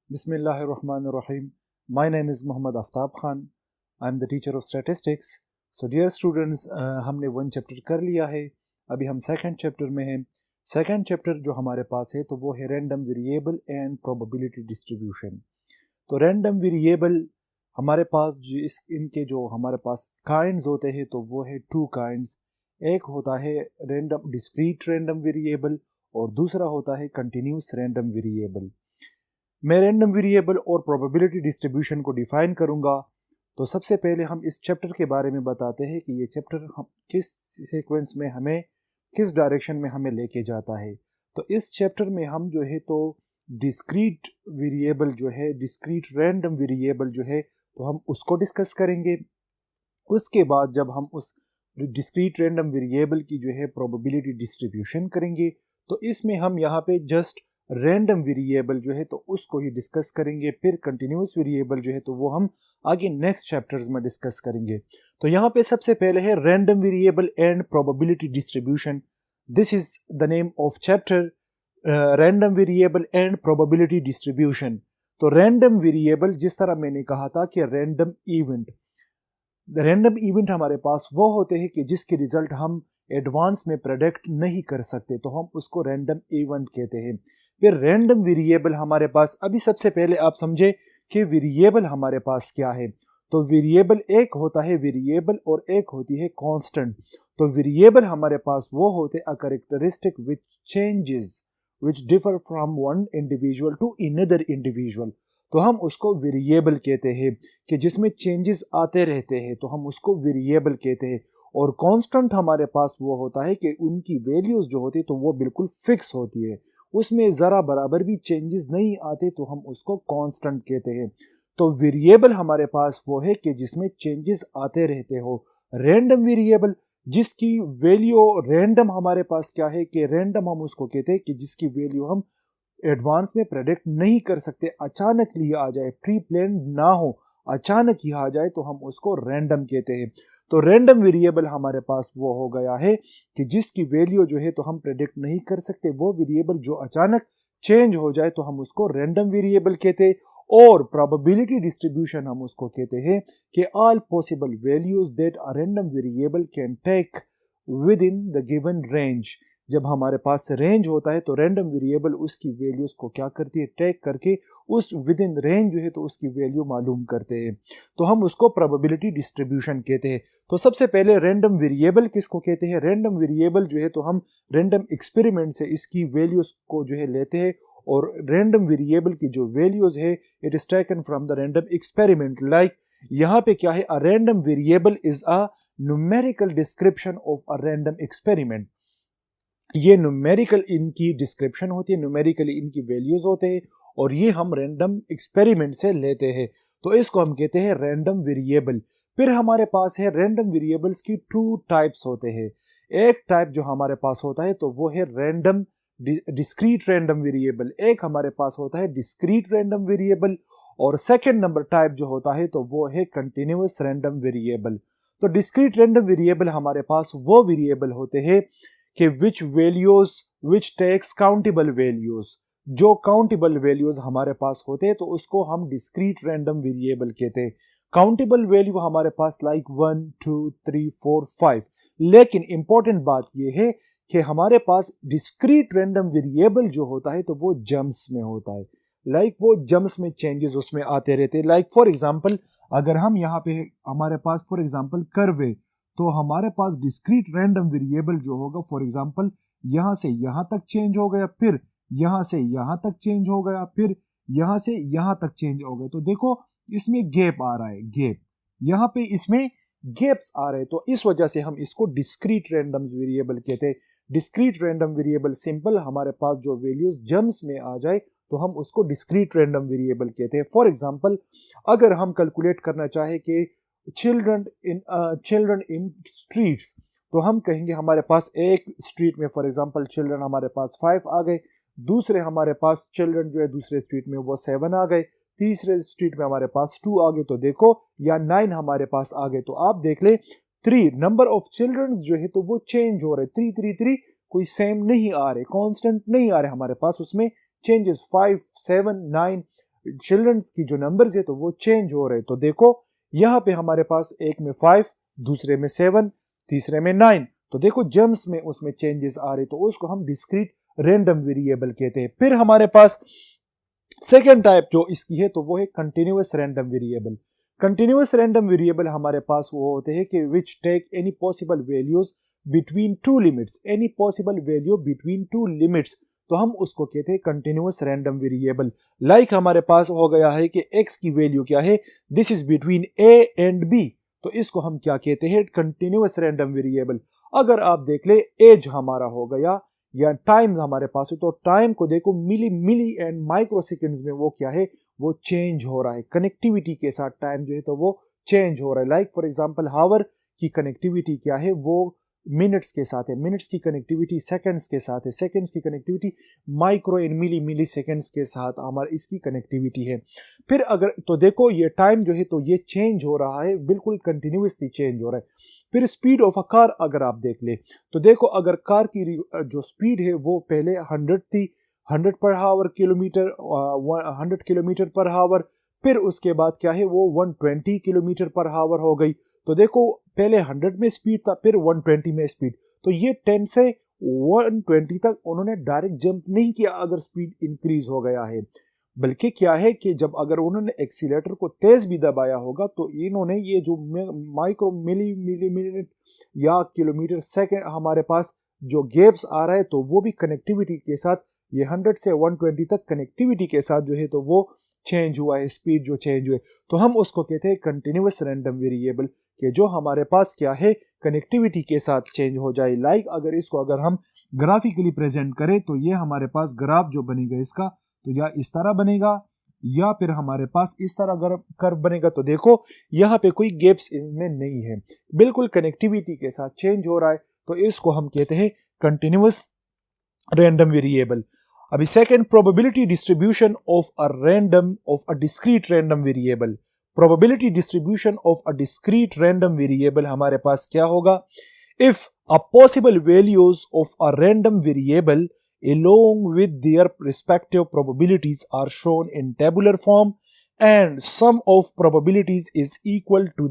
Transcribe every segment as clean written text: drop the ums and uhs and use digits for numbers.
Bismillahirrahmanirrahim. My name is Muhammad Aftab Khan. I am the teacher of statistics. So dear students, हमने one chapter कर लिया है. अभी हम सेकंड चैप्टर में हैं. सेकंड चैप्टर जो हमारे पास है तो वो है random variable and probability distribution. तो रैंडम वेरिएबल हमारे पास इनके जो हमारे पास काइंड्स होते हैं तो वो है टू काइंड्स. एक होता है रैंडम डिस्क्रीट रैंडम वेरिएबल और दूसरा होता है कंटिन्यूस रैंडम वेरिएबल. मैं रैंडम वेरिएबल और प्रोबेबिलिटी डिस्ट्रीब्यूशन को डिफाइन करूंगा. तो सबसे पहले हम इस चैप्टर के बारे में बताते हैं कि ये चैप्टर हम किस सीक्वेंस में हमें किस डायरेक्शन में हमें लेके जाता है. तो इस चैप्टर में हम जो है तो डिस्क्रीट वेरिएबल जो है डिस्क्रीट रैंडम वेरिएबल जो है तो हम उसको डिस्कस करेंगे. उसके बाद जब हम उस डिस्क्रीट रैंडम वेरिएबल की जो है प्रोबेबिलिटी डिस्ट्रीब्यूशन करेंगे तो इसमें हम यहाँ पे जस्ट रैंडम वेरिएबल जो है तो उसको ही डिस्कस करेंगे. फिर कंटिन्यूस वेरिएबल जो है तो वो हम आगे नेक्स्ट चैप्टर्स में डिस्कस करेंगे. तो यहाँ पे सबसे पहले है random variable and probability distribution. This is the name of chapter, random variable and probability distribution. तो रैंडम वेरिएबल, जिस तरह मैंने कहा था कि रैंडम इवेंट हमारे पास वो होते हैं कि जिसके रिजल्ट हम एडवांस में प्रेडिक्ट नहीं कर सकते तो हम उसको रैंडम इवेंट कहते हैं. फिर रैंडम वेरिएबल हमारे पास, अभी सबसे पहले आप समझे कि वेरिएबल हमारे पास क्या है. तो वेरिएबल एक होता है वेरिएबल और एक होती है कांस्टेंट. तो वेरिएबल हमारे पास वो होते हैं characteristic which changes which differ from one individual to another individual. तो हम उसको वेरिएबल कहते हैं कि जिसमें चेंजेस आते रहते हैं तो हम उसको वेरिएबल कहते हैं. और कांस्टेंट हमारे पास वो होता है कि उनकी वैल्यूज जो होती है तो वो बिल्कुल फिक्स होती है, उसमें ज़रा बराबर भी चेंजेस नहीं आते तो हम उसको कांस्टेंट कहते हैं. तो वेरिएबल हमारे पास वो है कि जिसमें चेंजेस आते रहते हो. रैंडम वेरिएबल जिसकी वैल्यू रैंडम हमारे पास क्या है कि रैंडम हम उसको कहते हैं कि जिसकी वैल्यू हम एडवांस में प्रेडिक्ट नहीं कर सकते, अचानक ही आ जाए, प्री प्लान ना हो, अचानक ही आ जाए तो हम उसको रैंडम कहते हैं. तो रैंडम वेरिएबल हमारे पास वो हो गया है कि जिसकी वैल्यू जो है तो हम प्रेडिक्ट नहीं कर सकते, वो वेरिएबल जो अचानक चेंज हो जाए तो हम उसको रैंडम वेरिएबल कहते हैं. और प्रोबेबिलिटी डिस्ट्रीब्यूशन हम उसको कहते हैं कि all possible values that a random variable can take within the given range. जब हमारे पास रेंज होता है तो रैंडम वेरिएबल उसकी वैल्यूज को क्या करती है, टेक करके उस विद इन रेंज जो है तो उसकी वैल्यू मालूम करते हैं. तो हम उसको प्रोबेबिलिटी डिस्ट्रीब्यूशन कहते हैं. तो सबसे पहले रैंडम वेरिएबल किसको कहते हैं. रैंडम वेरिएबल जो है तो हम रैंडम एक्सपेरिमेंट से इसकी वैल्यूज को जो है लेते हैं और रैंडम वेरिएबल की जो वैल्यूज है it is taken from the random experiment. Like यहाँ पे क्या है, अ random variable is a numerical description of a random experiment. ये न्यूमेरिकल इनकी डिस्क्रिप्शन होती है, न्यूमेरिकली इनकी वैल्यूज होते हैं और ये हम रैंडम एक्सपेरिमेंट से लेते हैं. तो इसको हम कहते हैं रैंडम वेरिएबल. फिर हमारे पास है रैंडम वेरिएबल्स की टू टाइप्स होते हैं. एक टाइप जो हमारे पास होता है तो वो है रैंडम डिस्क्रीट रैंडम वेरिएबल. एक हमारे पास होता है डिस्क्रीट रैंडम वेरिएबल. और सेकेंड नंबर टाइप जो होता है तो वो है कंटिन्यूअस रैंडम वेरिएबल. तो डिस्क्रीट रैंडम वेरिएबल हमारे पास वो वेरिएबल होते हैं कि which values which takes countable values. जो काउंटेबल वैल्यूज हमारे पास होते हैं तो उसको हम डिस्क्रीट रैंडम वेरिएबल कहते हैं. काउंटेबल वैल्यू हमारे पास लाइक 1 2 3 4 5. लेकिन इंपॉर्टेंट बात यह है कि हमारे पास डिस्क्रीट रैंडम वेरिएबल जो होता है तो वो जम्स में होता है. लाइक वो जम्स में चेंजेस उसमें आते रहते हैं. लाइक फॉर एग्जांपल अगर हम यहाँ पे हमारे पास फॉर एग्जांपल कर्व है तो हमारे पास डिस्क्रीट रैंडम वेरिएबल जो होगा फॉर एग्जांपल यहाँ से यहाँ तक चेंज हो गया, फिर यहाँ से यहाँ तक चेंज हो गया, फिर यहाँ से यहाँ तक चेंज हो गया. तो देखो इसमें गैप आ रहा है, गैप यहाँ पे इसमें गैप्स आ रहे हैं. तो इस वजह से हम इसको डिस्क्रीट रैंडम वेरिएबल कहते हैं. डिस्क्रीट रैंडम वेरिएबल सिंपल हमारे पास जो वैल्यूज जम्स में आ जाए तो हम उसको डिस्क्रीट रैंडम वेरिएबल कहते हैं. फॉर एग्जांपल अगर हम कैलकुलेट करना चाहे कि चिल्ड्रन इन स्ट्रीट्स तो हम कहेंगे हमारे पास एक स्ट्रीट में फॉर एग्जांपल चिल्ड्रन हमारे पास 5 आ गए, दूसरे हमारे पास चिल्ड्रन जो है दूसरे स्ट्रीट में वो 7 आ गए, तीसरे स्ट्रीट में हमारे पास 2 आ गए. तो देखो या 9 हमारे पास आ गए. तो आप देख ले 3 नंबर ऑफ चिल्ड्रन जो है तो वो चेंज हो रहे, 3 3 3 कोई सेम नहीं आ रहे, कांस्टेंट नहीं आ रहे हमारे पास, उसमें चेंजेस 5 7 9 चिल्ड्रंस की जो नंबर्स है तो वो चेंज हो रहे। तो देखो यहाँ पे हमारे पास एक में 5, दूसरे में 7, तीसरे में 9। तो देखो जम्स में उसमें चेंजेस आ रहे, तो उसको हम डिस्क्रीट रैंडम वेरिएबल कहते हैं। फिर हमारे पास सेकेंड टाइप जो इसकी है तो वो है continuous random variable. Continuous random variable हमारे पास वो होते हैं कि which take any possible values between two limits, any possible value between two limits, तो हम उसको कहते हैं कंटिन्यूअस रैंडम वेरिएबल। लाइक हमारे पास हो गया है कि x की वैल्यू क्या है, this is between a and b, तो इसको हम क्या कहते हैं, कंटिन्यूअस रैंडम वेरिएबल। अगर आप देख ले एज हमारा हो गया या टाइम हमारे पास है, तो टाइम को देखो मिली एंड माइक्रो सेकेंड्स में वो क्या है, वो चेंज हो रहा है। कनेक्टिविटी के साथ टाइम जो है तो वो चेंज हो रहा है। लाइक फॉर एग्जांपल हावर की कनेक्टिविटी क्या है, वो मिनट्स के साथ है, मिनट्स की कनेक्टिविटी सेकंड्स के साथ है, सेकंड्स की connectivity micro and milli seconds के साथ हमारा इसकी कनेक्टिविटी है। फिर अगर तो देखो ये टाइम जो है तो ये चेंज हो रहा है, बिल्कुल कंटिन्यूसली चेंज हो रहा है। फिर स्पीड ऑफ अ कार अगर आप देख ले तो देखो अगर कार की जो स्पीड है वो पहले 100 थी, 100 per hour kilometre, 100 kilometre per hour, फिर उसके बाद क्या है वो 120 किलोमीटर पर आवर हो गई। तो देखो पहले 100 में स्पीड था, फिर 120 में स्पीड, तो ये 10 से 120 तक उन्होंने डायरेक्ट जंप नहीं किया अगर स्पीड इंक्रीज हो गया है, बल्कि क्या है कि जब अगर उन्होंने एक्सीलेटर को तेज भी दबाया होगा तो इन्होंने ये जो माइक्रो मिलीमीटर या किलोमीटर सेकंड हमारे पास जो गैप्स आ रहा है तो वो भी कनेक्टिविटी के साथ ये 100 से 120 तक कनेक्टिविटी के साथ जो है तो वो चेंज हुआ है, स्पीड जो चेंज हुए, तो हम उसको कहते हैं कंटिन्यूअस रैंडम वेरिएबल, कि जो हमारे पास क्या है कनेक्टिविटी के साथ चेंज हो जाए। लाइक अगर इसको अगर हम ग्राफिकली प्रेजेंट करें तो ये हमारे पास ग्राफ जो बनेगा इसका तो या इस तरह बनेगा या फिर हमारे पास इस तरह कर्व बनेगा। तो देखो यहाँ पे कोई गैप्स इनमें नहीं है, बिल्कुल कनेक्टिविटी के साथ चेंज हो रहा है, तो इसको हम कहते हैं कंटिन्यूअस रैंडम वेरिएबल। अभी second, probability distribution of a discrete random variable. Probability distribution of a discrete random variable हमारे पास क्या होगा, if a possible values of a random variable along with their respective probabilities are shown in tabular form and sum of probabilities is equal to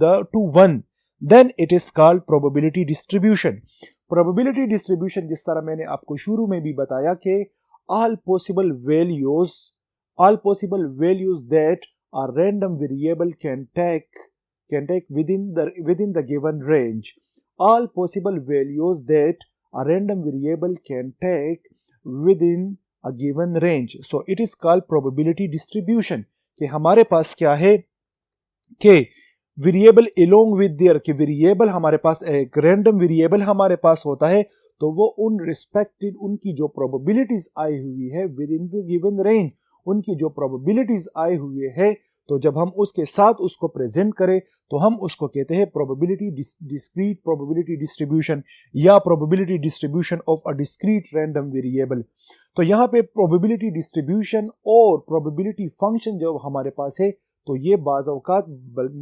1, then it is called probability distribution. Probability distribution जिस तरह मैंने आपको शुरू में भी बताया कि all possible values that a random variable can take within the given range. All possible values that a random variable can take within a given range, so it is called probability distribution। कि हमारे पास क्या है कि variable along with their, कि variable हमारे पास एक random variable हमारे पास होता है तो वो उन रिस्पेक्टेड उनकी जो प्रोबेबिलिटीज आई हुई है with in the given range, उनकी जो प्रोबेबिलिटीज आई हुई है तो जब हम उसके साथ उसको प्रेजेंट करें तो हम उसको कहते हैं प्रोबेबिलिटी डिस्क्रीट प्रोबेबिलिटी डिस्ट्रीब्यूशन या probability distribution of a discrete random variable. तो यहाँ पे प्रोबेबिलिटी डिस्ट्रीब्यूशन और प्रोबेबिलिटी फंक्शन जब हमारे पास है तो ये बाज़ औक़ात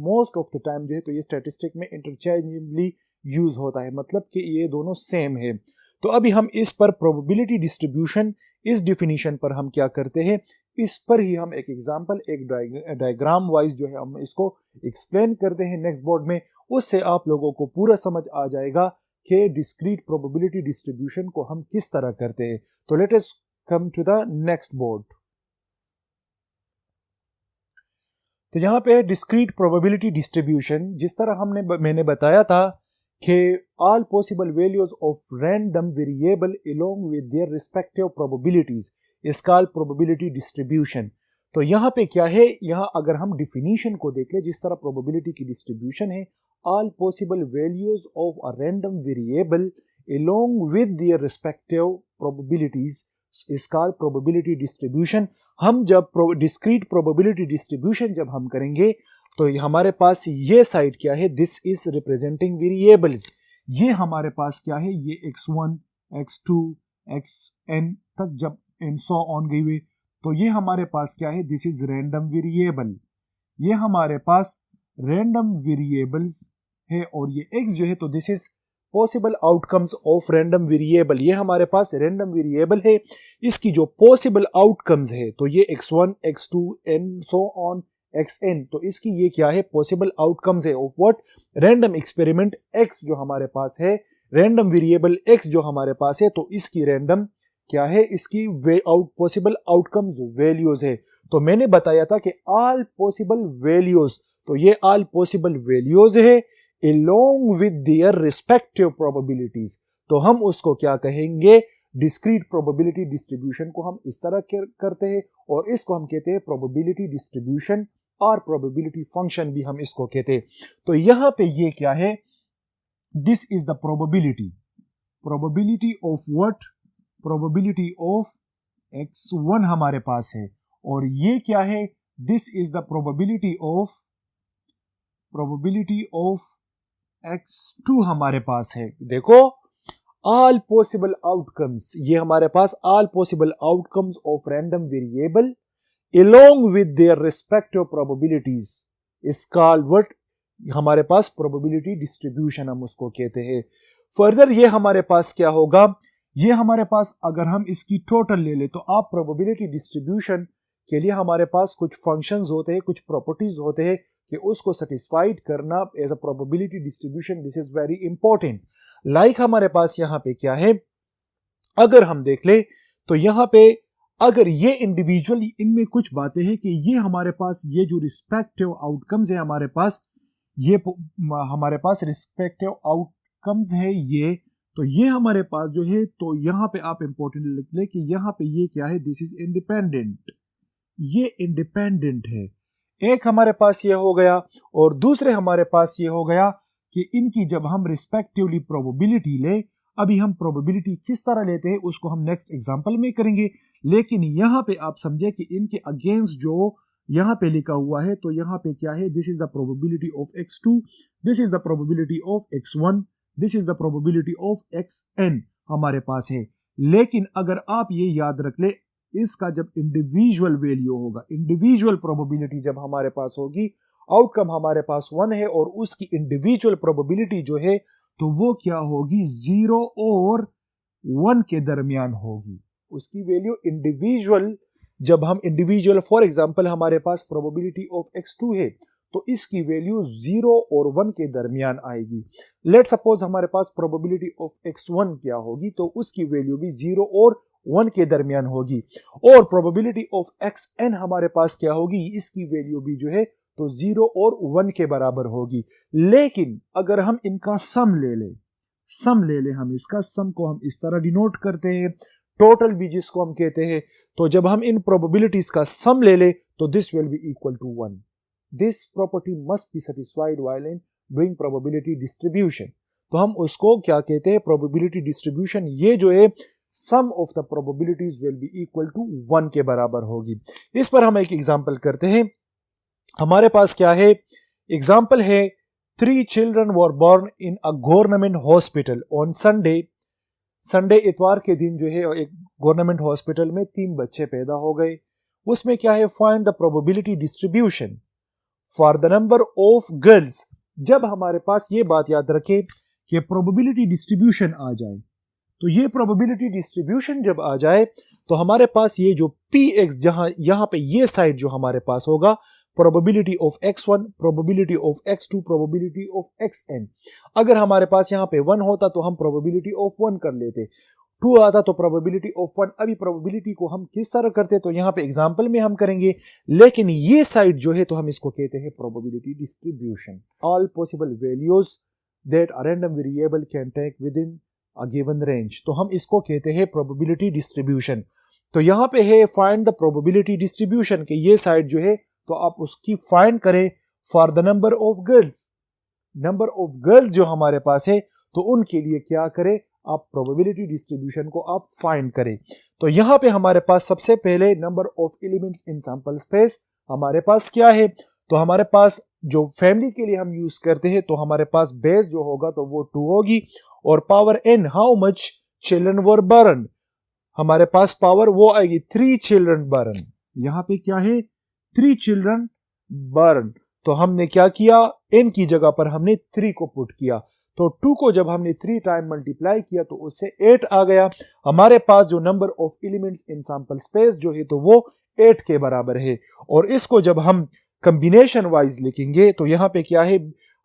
मोस्ट ऑफ द टाइम जो है तो ये स्टैटिस्टिक में इंटरचेंजेबली यूज होता है, मतलब कि ये दोनों सेम है। तो अभी हम इस पर प्रोबेबिलिटी डिस्ट्रीब्यूशन इस डिफिनीशन पर हम क्या करते हैं, इस पर ही हम एक एग्जांपल एक डायग्राम वाइज जो है हम इसको एक्सप्लेन करते हैं नेक्स्ट बोर्ड में, उससे आप लोगों को पूरा समझ आ जाएगा कि डिस्क्रीट प्रोबेबिलिटी डिस्ट्रीब्यूशन को हम किस तरह करते हैं। तो let us come to the next board. तो यहाँ पे डिस्क्रीट प्रोबेबिलिटी डिस्ट्रीब्यूशन जिस तरह मैंने बताया था कि all possible values of random variable along with their respective probabilities is called probability distribution। तो यहाँ पे क्या है, यहाँ अगर हम डिफिनीशन को देख ले जिस तरह प्रोबेबिलिटी की डिस्ट्रीब्यूशन है, all possible values of a random variable along with their respective probabilities is called probability distribution। हम जब डिस्क्रीट प्रोबेबिलिटी डिस्ट्रीब्यूशन जब हम करेंगे तो हमारे पास ये साइड क्या है, दिस इज रिप्रेजेंटिंग वेरिएबल्स, ये हमारे पास क्या है, ये x1 x2 xn तक जब एंड सो ऑन गई हुई, तो ये हमारे पास क्या है, दिस इज रैंडम वेरिएबल, ये हमारे पास रैंडम वेरिएबल्स है, और ये x जो है तो this is possible outcomes of random variable, ये हमारे पास रैंडम वेरिएबल है, इसकी जो पॉसिबल आउटकम्स है तो ये x1 x2 and so on xn, तो इसकी ये क्या है, पॉसिबल आउटकम्स है of what, random experiment x जो हमारे पास है, रैंडम वेरिएबल x जो हमारे पास है, तो इसकी रैंडम क्या है, इसकी पॉसिबल आउटकम्स वैल्यूज है। तो मैंने बताया था कि ऑल पॉसिबल वैल्यूज, तो ये ऑल पॉसिबल वैल्यूज है along with their respective probabilities, तो हम उसको क्या कहेंगे, डिस्क्रीट प्रोबेबिलिटी डिस्ट्रीब्यूशन को हम इस तरह करते हैं, और इसको हम कहते हैं प्रोबेबिलिटी डिस्ट्रीब्यूशन और प्रोबेबिलिटी फंक्शन भी हम इसको कहते हैं। तो यहां पे ये क्या है, this is the probability of what, probability of x1 हमारे पास है, और ये क्या है, this is the probability of x2 हमारे पास है। देखो ऑल पॉसिबल आउटकम्स, ये हमारे पास all possible outcomes of random variable along with their respective probabilities is called what, हमारे पास प्रोबेबिलिटी डिस्ट्रीब्यूशन हम उसको कहते हैं। फर्दर ये हमारे पास क्या होगा, ये हमारे पास अगर हम इसकी टोटल ले ले, तो आप प्रोबेबिलिटी डिस्ट्रीब्यूशन के लिए हमारे पास कुछ फंक्शंस होते हैं, कुछ प्रॉपर्टीज होते हैं कि उसको सेटिस्फाइड करना as a probability distribution, this is very important. Like हमारे पास यहाँ पे क्या है, अगर हम देख ले तो यहाँ पे अगर ये इंडिविजुअली इनमें कुछ बातें हैं कि ये हमारे पास ये जो रिस्पेक्टिव आउटकम्स है हमारे पास, ये हमारे पास रिस्पेक्टिव आउटकम्स है ये, तो ये हमारे पास जो है, तो यहाँ पे आप इंपॉर्टेंट लिख ले कि यहाँ पे ये क्या है, दिस इज इंडिपेंडेंट, ये इंडिपेंडेंट है। एक हमारे पास ये हो गया, और दूसरे हमारे पास ये हो गया कि इनकी जब हम रिस्पेक्टिवली प्रोबेबिलिटी ले, अभी हम प्रोबेबिलिटी किस तरह लेते हैं उसको हम नेक्स्ट एग्जांपल में करेंगे, लेकिन यहाँ पे आप समझे कि इनके अगेंस्ट जो यहाँ पे लिखा हुआ है, तो यहाँ पे क्या है, this is the probability of x2, this is the probability of x1, this is the probability of xn हमारे पास है। लेकिन अगर आप ये याद रख ले, इसका जब इंडिविजुअल वैल्यू होगा, इंडिविजुअल प्रोबेबिलिटी जब हमारे पास होगी, आउटकम हमारे पास 1 है और उसकी इंडिविजुअल प्रोबेबिलिटी जो है तो वो क्या होगी, 0 और 1 के दरमियान होगी, उसकी वैल्यू इंडिविजुअल, जब हम इंडिविजुअल फॉर एग्जांपल हमारे पास प्रोबेबिलिटी ऑफ x2 है तो इसकी वैल्यू 0 और 1 के दरमियान आएगी। लेट सपोज हमारे पास प्रोबेबिलिटी ऑफ x1 क्या होगी, तो उसकी वैल्यू भी 0 और 1 के दरमियान होगी, और प्रोबेबिलिटी ऑफ xn हमारे पास क्या होगी, इसकी वैल्यू भी जो है तो 0 और 1 के बराबर होगी। लेकिन अगर हम इनका सम ले ले हम इसका सम को हम इस तरह डिनोट करते हैं, टोटल भी जिसको हम कहते हैं, तो जब हम इन प्रोबेबिलिटीज का सम ले ले तो this will be equal to 1। This property must be satisfied while in doing probability distribution, तो हम उसको क्या कहते हैं, प्रोबेबिलिटी डिस्ट्रीब्यूशन, ये जो है sum of the probabilities will be equal to 1 के बराबर होगी। इस पर हम एक एग्जांपल करते हैं। हमारे पास क्या है, एग्जांपल है 3 children were born in a government hospital on Sunday। Sunday इतवार के दिन जो है एक गवर्नमेंट हॉस्पिटल में 3 बच्चे पैदा हो गए। उसमें क्या है, find the probability distribution for the number of girls. जब हमारे पास ये बात याद रखें कि प्रोबेबिलिटी डिस्ट्रीब्यूशन आ जाए, तो ये प्रोबेबिलिटी डिस्ट्रीब्यूशन जब आ जाए तो हमारे पास ये जो px, जहां यहां पे ये साइड जो हमारे पास होगा, probability of x1, probability of x2, probability of xn, अगर हमारे पास यहाँ पे 1 होता तो हम प्रोबेबिलिटी ऑफ 1 कर लेते, 2 आता तो प्रोबेबिलिटी ऑफ 1। अभी प्रोबेबिलिटी को हम किस तरह करते, तो यहाँ पे एग्जांपल में हम करेंगे, लेकिन ये साइड जो है तो हम इसको कहते हैं probability distribution. All possible values that a random variable can take within a given range, तो हम इसको कहते हैं प्रोबेबिलिटी डिस्ट्रीब्यूशन। तो यहाँ पे है फाइंड द प्रोबेबिलिटी डिस्ट्रीब्यूशन के ये साइड जो है तो आप उसकी फाइंड करें for the number of girls. Number of girls जो हमारे पास है तो उनके लिए क्या करें, आप प्रोबेबिलिटी डिस्ट्रीब्यूशन को आप फाइंड करें। तो यहाँ पे हमारे पास सबसे पहले number of elements in sample space हमारे पास क्या है, तो हमारे पास जो फैमिली के लिए हम यूज करते हैं तो हमारे पास बेस जो होगा तो वो 2 होगी, और power n, how much children were burn, हमारे पास पावर वो आएगी 3 चिल्ड्रन बर्न। यहाँ पे क्या है, 3 चिल्ड्रन बर्न, तो हमने क्या किया, n की जगह पर हमने 3 को पुट किया, तो 2 को जब हमने 3 टाइम मल्टीप्लाई किया तो उससे 8 आ गया। हमारे पास जो number of elements in sample space जो है तो वो 8 के बराबर है। और इसको जब हम कॉम्बिनेशन वाइज लिखेंगे तो यहाँ पे क्या है,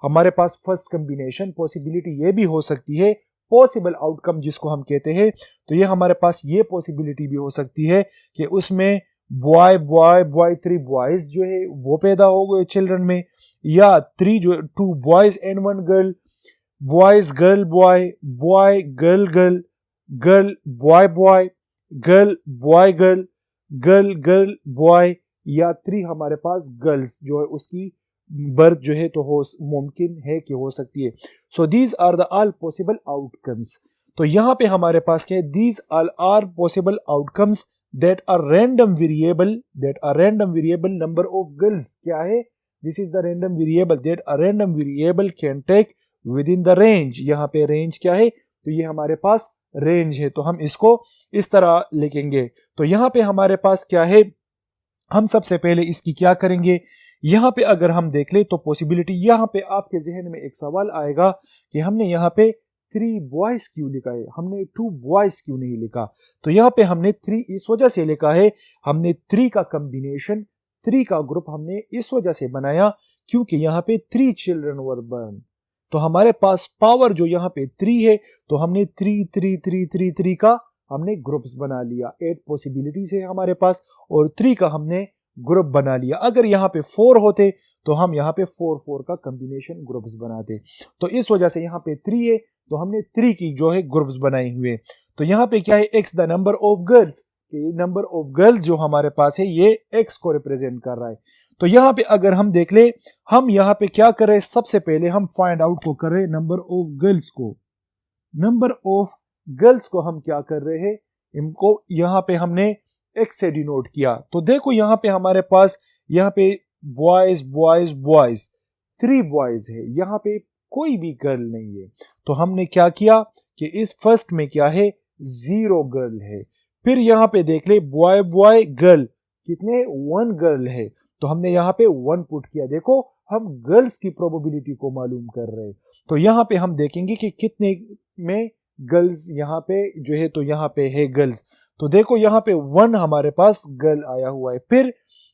हमारे पास फर्स्ट कॉम्बिनेशन पॉसिबिलिटी ये भी हो सकती है, पॉसिबल आउटकम जिसको हम कहते हैं, तो ये हमारे पास ये पॉसिबिलिटी भी हो सकती है कि उसमें बॉय बॉय बॉय 3 बॉयज जो है वो पैदा हो गए चिल्ड्रन में, या 2 boys and 1 girl, boys girl boy, boy girl girl, girl boy boy, girl boy girl, girl girl boy, या 3 हमारे पास गर्ल्स जो है उसकी बर्थ जो है तो हो मुमकिन है कि हो सकती है। So these are the all possible outcomes. तो यहाँ पे हमारे पास क्या है, these all are possible outcomes that are random variable number of girls क्या है, this is the random variable that a random variable can take within the range। यहाँ पे रेंज क्या है, तो ये हमारे पास रेंज है, तो हम इसको इस तरह लिखेंगे। तो यहाँ पे हमारे पास क्या है, हम सबसे पहले इसकी क्या करेंगे, यहाँ पे अगर हम देख ले तो पॉसिबिलिटी, यहाँ पे आपके जहन में एक सवाल आएगा कि हमने यहाँ पे 3 बॉयज क्यों लिखा है, हमने 2 बॉयज क्यों नहीं लिखा। तो यहाँ पे हमने 3 इस वजह से लिखा है, हमने 3 का कॉम्बिनेशन, 3 का ग्रुप हमने इस वजह से बनाया क्योंकि यहाँ पे 3 चिल्ड्रन वर बर्न। तो हमारे पास पावर जो यहाँ पे 3 है, तो हमने 3 3 3 3 3 का हमने ग्रुप्स बना लिया, 8 पॉसिबिलिटीज है हमारे पास और 3 का हमने ग्रुप बना लिया। अगर यहाँ पे 4 होते तो हम यहाँ पे 4 4 का कॉम्बिनेशन ग्रुप्स बनाते। तो इस वजह से यहाँ पे 3 है तो हमने 3 की जो है ग्रुप्स बनाए हुए। तो यहाँ पे क्या है, x the number of girls, number of girls जो हमारे पास है ये x को रिप्रेजेंट कर रहा है। तो यहाँ पे अगर हम देख ले, हम यहाँ पे क्या कर रहे हैं, सबसे पहले हम फाइंड आउट को कर रहे हैं नंबर ऑफ गर्ल्स को, नंबर ऑफ गर्ल्स को हम क्या कर रहे हैं, इनको यहाँ पे हमने x से डिनोट किया। तो देखो यहाँ पे हमारे पास यहाँ पे बॉयज बॉयज बॉयज 3 बॉयज है, यहाँ पे कोई भी गर्ल नहीं है। तो हमने क्या किया कि इस फर्स्ट में क्या है, 0 गर्ल है। फिर यहाँ पे देख ले बॉय बॉय गर्ल कितने, 1 गर्ल है, तो हमने यहाँ पे 1 पुट किया। देखो हम गर्ल्स की प्रोबेबिलिटी को मालूम कर रहे हैं। तो यहाँ पे हम देखेंगे कि कितने में गर्ल्स यहाँ पे जो है, तो यहाँ पे है गर्ल्स। तो देखो यहाँ पे 1 हमारे पास गर्ल आया हुआ है। फिर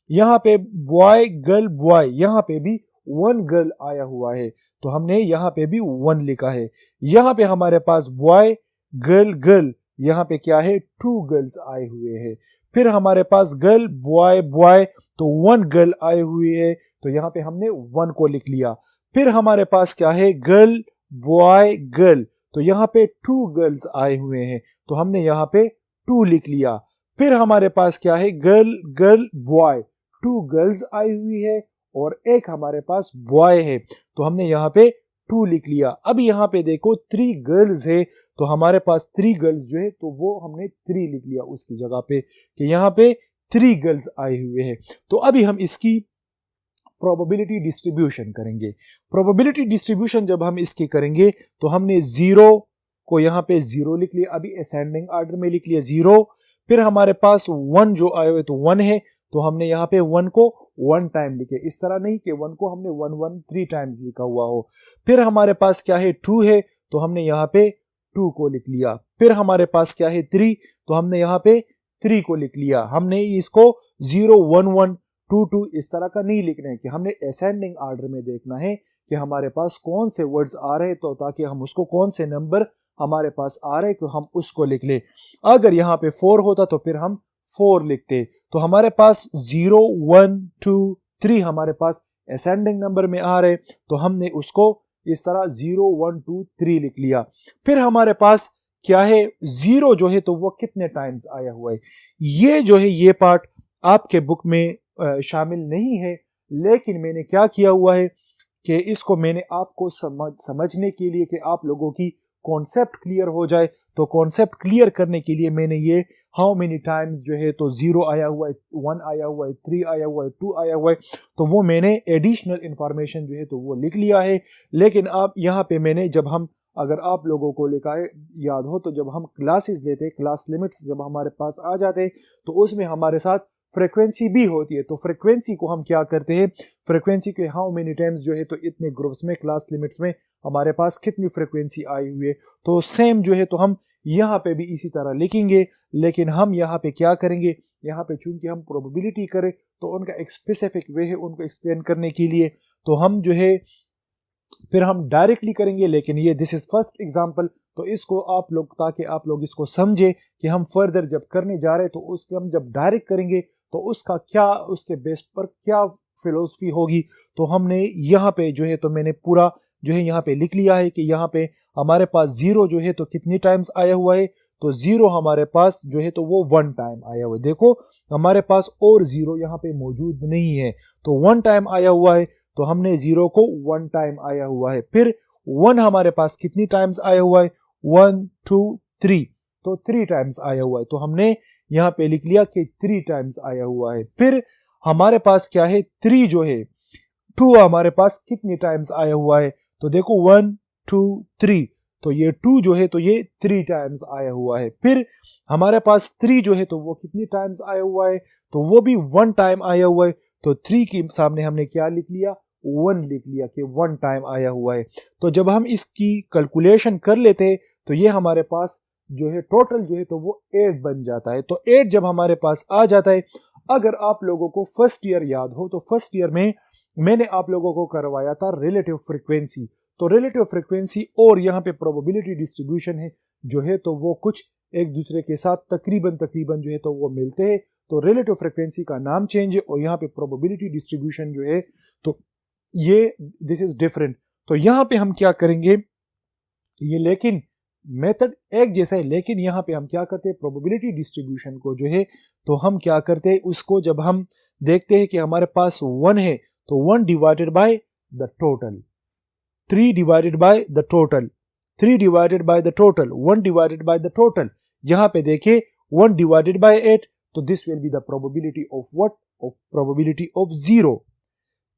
यहाँ पे बॉय गर्ल बॉय, यहाँ पे भी 1 गर्ल आया हुआ है, तो हमने यहाँ पे भी 1 लिखा है। यहाँ पे हमारे पास बॉय गर्ल गर्ल, यहाँ पे क्या है, 2 गर्ल्स आए हुए हैं। फिर हमारे पास गर्ल बॉय बॉय, तो 1 गर्ल आए हुए है, तो यहाँ पे हमने 1 को लिख लिया। फिर हमारे पास क्या है, गर्ल बॉय गर्ल, तो यहाँ पे 2 गर्ल्स आए हुए हैं, तो हमने यहाँ पे 2 लिख लिया। फिर हमारे पास क्या है, girl girl boy, 2 girls I हुई है और एक हमारे पास बॉय है, तो हमने यहाँ पे 2 लिख लिया। अब यहाँ पे देखो 3 गर्ल्स है, तो हमारे पास 3 गर्ल्स जो है तो वो हमने 3 लिख लिया उसकी जगह पे, कि यहाँ पे 3 गर्ल्स आए हुए हैं। तो अभी हम इसकी प्रोबेबिलिटी डिस्ट्रीब्यूशन करेंगे। प्रोबेबिलिटी डिस्ट्रीब्यूशन जब हम इसके करेंगे तो हमने 0 को यहाँ पे 0 लिख लिया, अभी असेंडिंग ऑर्डर में लिख लिया 0। फिर हमारे पास 1 जो आए हुए तो 1 है, तो हमने यहाँ पे 1 को 1 टाइम लिखे, इस तरह नहीं कि 1 को हमने 1 1 3 टाइम्स लिखा हुआ हो। फिर हमारे पास क्या है, 2 है, तो हमने यहाँ पे 2 को लिख लिया। फिर हमारे पास क्या है 3, तो हमने यहाँ पे 3 को लिख लिया। हमने इसको 0 1 1 2 2 इस तरह का नहीं लिखना है, कि हमने असेंडिंग ऑर्डर में देखना है कि हमारे पास कौन से वर्ड्स आ रहे हैं, तो ताकि हम उसको कौन से नंबर हमारे पास आ रहे हैं तो हम उसको लिख ले। अगर यहाँ पे 4 होता तो फिर हम 4 लिखते। तो हमारे पास 0 1 2 3 हमारे पास असेंडिंग नंबर में आ रहे, तो हमने उसको इस तरह 0 1 2 3 लिख लिया। फिर हमारे पास क्या है, 0 जो है तो वो कितने टाइम्स आया हुआ है, ये जो है ये पार्ट आपके बुक में शामिल नहीं है, लेकिन मैंने क्या किया हुआ है कि इसको मैंने आपको समझने के लिए, कि आप लोगों की कॉन्सेप्ट क्लियर हो जाए, तो कॉन्सेप्ट क्लियर करने के लिए मैंने ये हाउ मेनी टाइम्स जो है तो 0 आया हुआ है, 1 आया हुआ है, 3 आया हुआ है, 2 आया हुआ है, तो वो मैंने एडिशनल इंफॉर्मेशन जो है तो वो लिख लिया है। लेकिन आप यहाँ पे मैंने, जब हम, अगर आप लोगों को लिखा है याद हो, तो जब हम क्लासेस लेते, क्लास लिमिट्स जब हमारे पास आ जाते, तो उसमें हमारे साथ फ्रीक्वेंसी भी होती है। तो फ्रीक्वेंसी को हम क्या करते हैं, फ्रीक्वेंसी के हाउ मेनी टाइम्स जो है तो इतने ग्रुप्स में, क्लास लिमिट्स में हमारे पास कितनी फ्रीक्वेंसी आई हुई है, तो सेम जो है तो हम यहाँ पे भी इसी तरह लिखेंगे। लेकिन हम यहाँ पे क्या करेंगे, यहाँ पे चूंकि हम प्रोबेबिलिटी करें तो उनका एक स्पेसिफिक वे है उनको एक्सप्लेन करने के लिए, तो हम जो है फिर हम डायरेक्टली करेंगे। लेकिन ये दिस इज फर्स्ट एग्जांपल, तो इसको आप लोग, ताकि आप लोग इसको समझे कि हम फर्दर जब करने जा रहे हैं तो उसके हम जब डायरेक्ट करेंगे तो उसका क्या, उसके बेस पर क्या फिलोसफी होगी। तो हमने यहाँ पे जो है तो मैंने पूरा जो है यहाँ पे लिख लिया है कि यहाँ पे हमारे पास जीरो जो है तो कितनी टाइम्स आया हुआ है, तो जीरो हमारे पास जो है तो वो 1 टाइम आया हुआ है। देखो हमारे पास और जीरो यहाँ पे मौजूद नहीं है, तो 1 टाइम आया हुआ है, तो हमने जीरो को 1 टाइम आया हुआ है। फिर 1 हमारे पास कितनी टाइम्स आया हुआ है, 1 2 3, तो 3 टाइम्स आया हुआ है, तो हमने यहाँ पे लिख लिया कि 3 टाइम्स आया हुआ है। फिर हमारे पास क्या है, 3 जो है, 2 हमारे पास कितनी टाइम्स आया हुआ है, तो देखो 1 2 3, तो ये 2 जो है तो ये 3 टाइम्स आया हुआ है। फिर हमारे पास 3 जो है तो वो कितनी टाइम्स आया हुआ है, तो वो भी 1 टाइम आया हुआ है, तो 3 के सामने हमने क्या लिख लिया, 1 लिख लिया कि 1 टाइम आया हुआ है। तो जब हम इसकी कैलकुलेशन कर लेते हैं तो ये हमारे पास जो है टोटल जो है तो वो 8 बन जाता है। तो 8 जब हमारे पास आ जाता है, अगर आप लोगों को फर्स्ट ईयर याद हो तो फर्स्ट ईयर में मैंने आप लोगों को करवाया था रिलेटिव फ्रीक्वेंसी। तो रिलेटिव फ्रीक्वेंसी और यहाँ पे प्रोबेबिलिटी डिस्ट्रीब्यूशन है जो है तो वो कुछ एक दूसरे के साथ तकरीबन जो है तो वो मिलते हैं। तो रिलेटिव फ्रीक्वेंसी का नाम चेंज है और यहाँ पे प्रोबेबिलिटी डिस्ट्रीब्यूशन जो है तो ये दिस इज डिफरेंट। तो यहाँ पे हम क्या करेंगे, ये लेकिन मेथड एक जैसा है, लेकिन यहाँ पे हम क्या करते हैं, प्रोबेबिलिटी डिस्ट्रीब्यूशन को जो है तो हम क्या करते हैं, उसको जब हम देखते हैं कि हमारे पास 1 है तो 1 divided by the total, 3 divided by the total, 3 divided by the total, 1 divided by the total. यहाँ पे देखिए 1 डिवाइडेड बाय 8, तो this will be the probability of what, of probability of 0।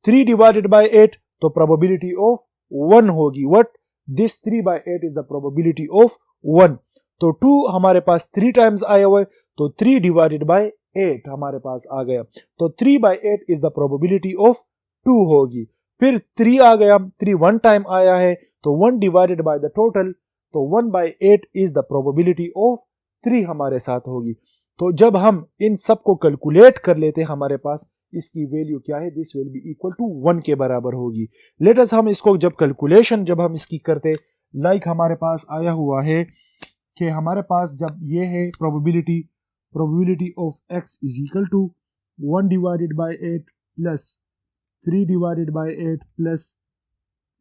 3 divided by 8 तो प्रोबेबिलिटी ऑफ 1 होगी, what, this 3 by 8 is the probability of 1। तो 2 हमारे पास 3 times आया हुआ है, तो 3 डिवाइडेड बाय 8 हमारे पास आ गया, तो 3 by 8 is the probability of 2 होगी। फिर 3 आ गया, 3 1 टाइम आया है, तो 1 डिवाइडेड बाय द टोटल, तो 1 by 8 is the probability of 3 हमारे साथ होगी। तो जब हम इन सब को कैलकुलेट कर लेते हैं हमारे पास इसकी वैल्यू क्या है, this will be equal to 1 के बराबर होगी। लेट अस हम इसको जब कैलकुलेशन जब हम इसकी करते, लाइक हमारे पास आया हुआ है कि हमारे पास जब ये है probability of x is equal to 1 divided by 8 plus 3 divided by 8 plus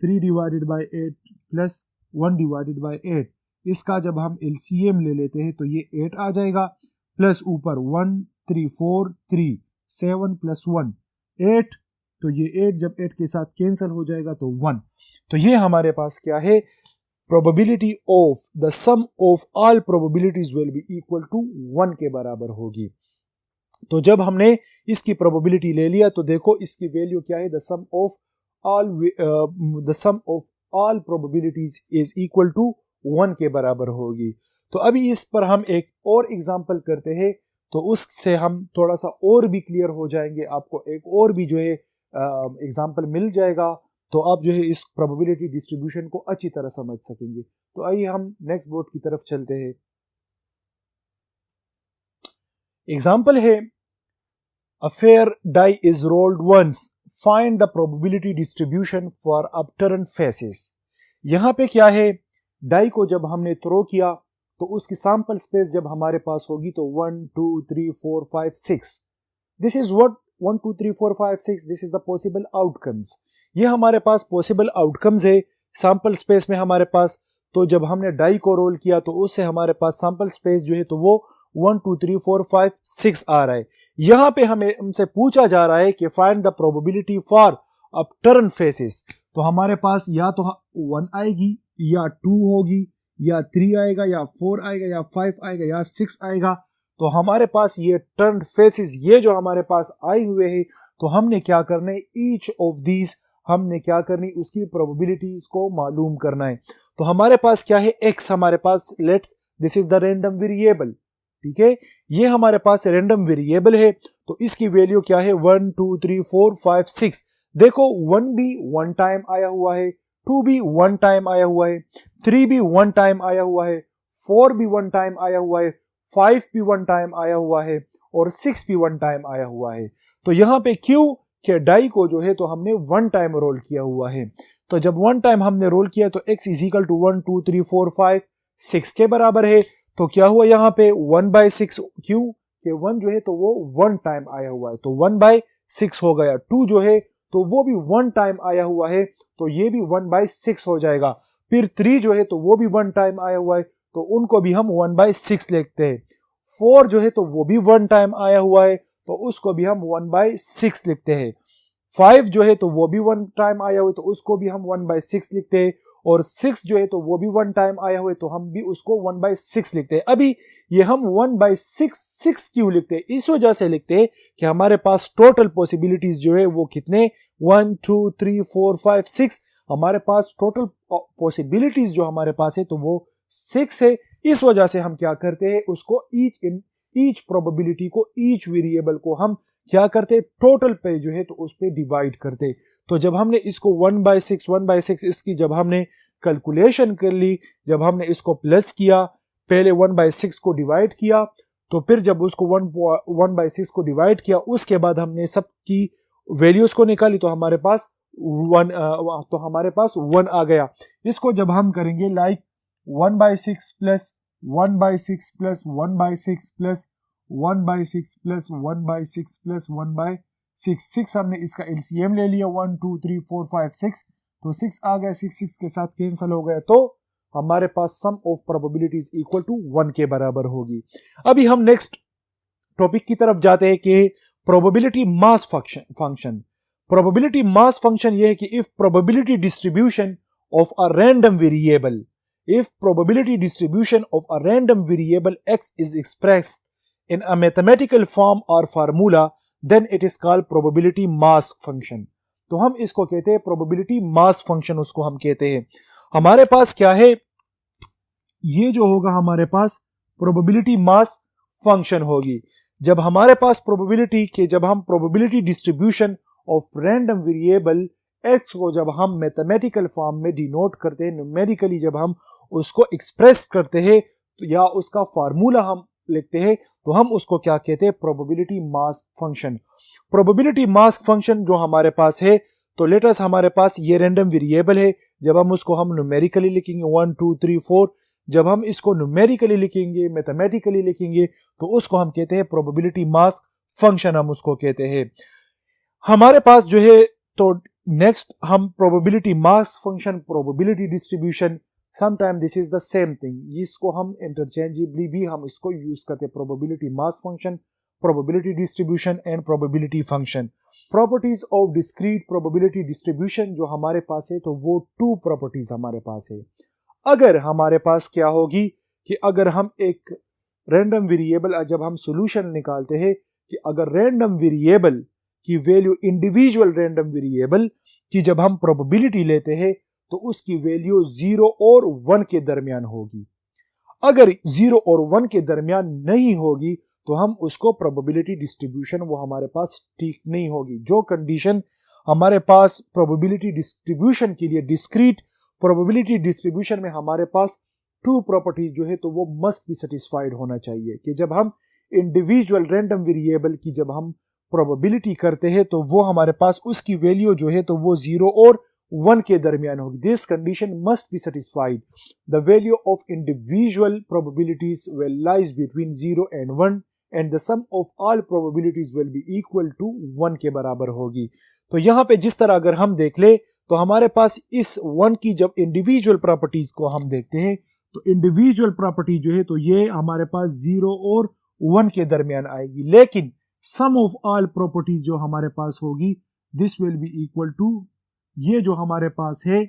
3 divided by 8 plus 1 divided by 8, इसका जब हम एलसीएम ले लेते हैं तो ये 8 आ जाएगा, प्लस ऊपर 1 3 4 3 7 प्लस 1 8, तो ये 8 जब 8 के साथ कैंसिल हो जाएगा तो 1। तो ये हमारे पास क्या है, probability of the sum of all probabilities will be equal to 1 के बराबर होगी। तो जब हमने इसकी प्रोबेबिलिटी ले लिया तो देखो इसकी वैल्यू क्या है, the sum of all probabilities is equal to 1 के बराबर होगी। तो अभी इस पर हम एक और एग्जांपल करते हैं, तो उससे हम थोड़ा सा और भी क्लियर हो जाएंगे, आपको एक और भी जो है एग्जांपल मिल जाएगा, तो आप जो है इस प्रोबेबिलिटी डिस्ट्रीब्यूशन को अच्छी तरह समझ सकेंगे। तो आइए हम नेक्स्ट बोर्ड की तरफ चलते हैं। एग्जांपल है, a fair die is rolled once, find the probability distribution for upturn faces. यहाँ पे क्या है, डाई को जब हमने थ्रो किया तो उसकी सैंपल स्पेस जब हमारे पास होगी तो 1 2 3 4 5 6, this is what 1 2 3 4 5 6, this is the possible outcomes. ये हमारे पास पॉसिबल आउटकम्स है सैंपल स्पेस में हमारे पास। तो जब हमने डाई को रोल किया तो उससे हमारे पास सैंपल स्पेस जो है तो वो 1 2 3 4 5 6 आ रहा है। यहाँ पे हमें हमसे पूछा जा रहा है कि find the probability for upturn faces. तो हमारे पास या तो 1 आएगी या 2 होगी या 3 आएगा या 4 आएगा या 5 आएगा या 6 आएगा। तो हमारे पास ये टर्न फेसेस ये जो हमारे पास आए हुए हैं, तो हमने क्या करना है, ईच ऑफ दीज हमने क्या करनी, उसकी प्रोबेबिलिटीज को मालूम करना है। तो हमारे पास क्या है, x हमारे पास, let's this is the random variable, ठीक है, ये हमारे पास रैंडम वेरिएबल है, तो इसकी वैल्यू क्या है 1 2 3 4 5 6। देखो 1 भी 1 टाइम आया हुआ है, 2 भी 1 टाइम आया हुआ है, 3 भी 1 टाइम आया हुआ है, 4 भी 1 टाइम आया हुआ है, 5 भी 1 टाइम आया हुआ है और 6 भी 1 टाइम आया हुआ है। तो यहाँ पे क्यों कि डाई को जो है तो हमने 1 टाइम रोल किया हुआ है। तो जब 1 टाइम हमने रोल किया तो x इज इक्वल टू 1 2 3 4 5 6 के बराबर है। तो क्या हुआ यहाँ पे 1/6, क्यों कि 1 जो है तो वो 1 टाइम आया हुआ है, तो 1/6 हो गया। 2 जो है तो वो भी 1 टाइम आया हुआ है, तो ये भी 1/6 हो जाएगा। फिर 3 जो है तो वो भी 1 टाइम आया हुआ है, तो उनको भी हम 1/6 लिखते हैं। 4 जो है तो वो भी 1 टाइम आया हुआ है, तो उसको भी हम 1/6 लिखते हैं। 5 जो है तो वो भी 1 टाइम आया हुआ है, तो उसको भी हम 1/6 लिखते हैं। और 6 जो है तो वो भी 1 टाइम आया हुआ है, तो हम भी उसको 1/6 लिखते हैं। अभी ये हम 1/6 क्यों लिखते हैं? इस वजह से लिखते हैं कि हमारे पास टोटल पॉसिबिलिटीज जो है वो कितने 1 2 3 4 5 6, हमारे पास टोटल पॉसिबिलिटीज जो हमारे पास है तो वो 6 है। इस वजह से हम क्या करते हैं, उसको ईच प्रोबेबिलिटी को, ईच वेरिएबल को हम क्या करते, टोटल पे जो है तो उस पे डिवाइड करते। तो जब हमने इसको 1/6 इसकी जब हमने कैलकुलेशन कर ली, जब हमने इसको प्लस किया, पहले 1/6 को डिवाइड किया, तो फिर जब उसको 1/6 को डिवाइड किया, उसके बाद हमने सबकी वैल्यूज को निकाली, तो हमारे पास 1 आ गया। इसको जब हम करेंगे like 1/6 plus 1/6 plus 1/6 plus 1/6 plus 1/6 plus 1/6 हमने इसका एलसीएम ले लिया 1 2 3 4 5 6, तो 6 आ गया, 6 के साथ कैंसिल हो गया, तो हमारे पास सम ऑफ प्रोबेबिलिटीज इक्वल टू 1 के बराबर होगी। अभी हम नेक्स्ट टॉपिक की तरफ जाते हैं कि probability mass function. Probability mass function यह है कि if probability distribution of a random variable, if probability distribution of a random variable x is expressed in a mathematical form or formula, then it is called probability mass function। तो हम इसको कहते हैं probability mass function, उसको हम कहते हैं। हमारे पास क्या है, ये जो होगा हमारे पास probability mass function होगी। जब हमारे पास probability के, जब हम probability distribution of random variable x को जब हम मैथमेटिकल फॉर्म में डिनोट करते हैं, न्यूमेरिकली जब हम उसको एक्सप्रेस करते हैं, तो या उसका फार्मूला हम लिखते हैं, तो हम उसको क्या कहते हैं, probability mass function. Probability mass function जो हमारे पास है, तो लेट अस हमारे पास ये रैंडम वेरिएबल है, जब हम उसको हम न्यूमेरिकली लिखेंगे 1 2 3 4, जब हम इसको न्यूमेरिकली लिखेंगे, मैथमेटिकली लिखेंगे, तो उसको हम कहते हैं प्रोबेबिलिटी मास फंक्शन, हम उसको कहते हैं। हमारे पास जो है तो नेक्स्ट हम probability mass function, probability distribution, sometime this is the same thing, इसको हम इंटरचेंजेबली भी हम इसको यूज करते हैं, probability mass function, probability distribution and probability function. Properties of discrete probability distribution जो हमारे पास है, तो वो 2 प्रॉपर्टीज हमारे पास है। अगर हमारे पास क्या होगी कि अगर हम एक रैंडम वेरिएबल, जब हम सॉल्यूशन निकालते हैं कि अगर रैंडम वेरिएबल की वैल्यू, इंडिविजुअल रैंडम वेरिएबल की जब हम प्रोबेबिलिटी लेते हैं, तो उसकी वैल्यू 0 और 1 के दरमियान होगी। अगर 0 और 1 के दरमियान नहीं होगी, तो हम उसको प्रोबेबिलिटी डिस्ट्रीब्यूशन, वो हमारे पास ठीक नहीं होगी। जो कंडीशन हमारे पास प्रोबेबिलिटी डिस्ट्रीब्यूशन के लिए, डिस्क्रीट प्रोबेबिलिटी डिस्ट्रीब्यूशन में हमारे पास 2 प्रॉपर्टीज जो है, तो वो मस्ट बी सेटिस्फाइड होना चाहिए कि जब हम इंडिविजुअल रैंडम वेरिएबल की जब हम प्रोबेबिलिटी करते हैं, तो वो हमारे पास उसकी वैल्यू जो है तो वो 0 और 1 के दरमियान होगी। This condition must be satisfied. The value of individual probabilities will lies between 0 and 1 and the sum of all probabilities will be equal to 1 के बराबर होगी। तो यहाँ पे जिस तरह अगर हम देख ले, तो हमारे पास इस 1 की जब इंडिविजुअल प्रॉपर्टीज को हम देखते हैं, तो इंडिविजुअल प्रॉपर्टी जो है तो ये हमारे पास 0 और 1 के दरमियान आएगी। लेकिन सम ऑफ ऑल प्रॉपर्टीज जो हमारे पास होगी, this will be equal to, ये जो हमारे पास है,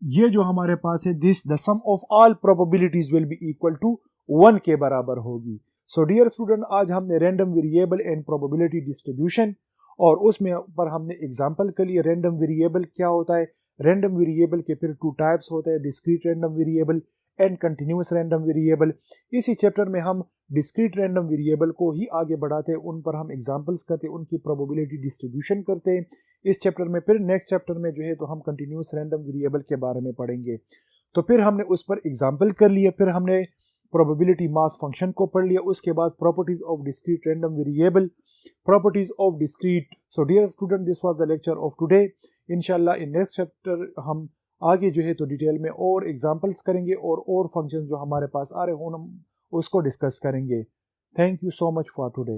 ये जो हमारे पास है, this the sum of all probabilities will be equal to 1 के बराबर होगी। सो डियर स्टूडेंट, आज हमने random variable and probability distribution, और उसमें पर हमने एग्जांपल के लिए रैंडम वेरिएबल क्या होता है, रैंडम वेरिएबल के फिर 2 टाइप्स होते हैं, discrete random variable and continuous random variable. इसी चैप्टर में हम डिस्क्रीट रैंडम वेरिएबल को ही आगे बढ़ाते हैं, उन पर हम एग्जांपल्स करते हैं, उनकी प्रोबेबिलिटी डिस्ट्रीब्यूशन करते हैं इस चैप्टर में। फिर नेक्स्ट चैप्टर में जो है तो हम कंटिन्यूस रैंडम वेरिएबल के बारे में पढ़ेंगे। तो फिर हमने उस पर एग्जाम्पल कर लिया, फिर हमने प्रोबेबिलिटी मास फंक्शन को पढ़ लिया, उसके बाद properties of discrete random variable, properties of discrete. So dear student, this was the lecture of today. इंशाल्लाह इन नेक्स्ट चैप्टर हम आगे जो है तो डिटेल में और एग्जांपल्स करेंगे और फंक्शंस जो हमारे पास आ रहे हो हम उसको डिस्कस करेंगे। Thank you so much for today.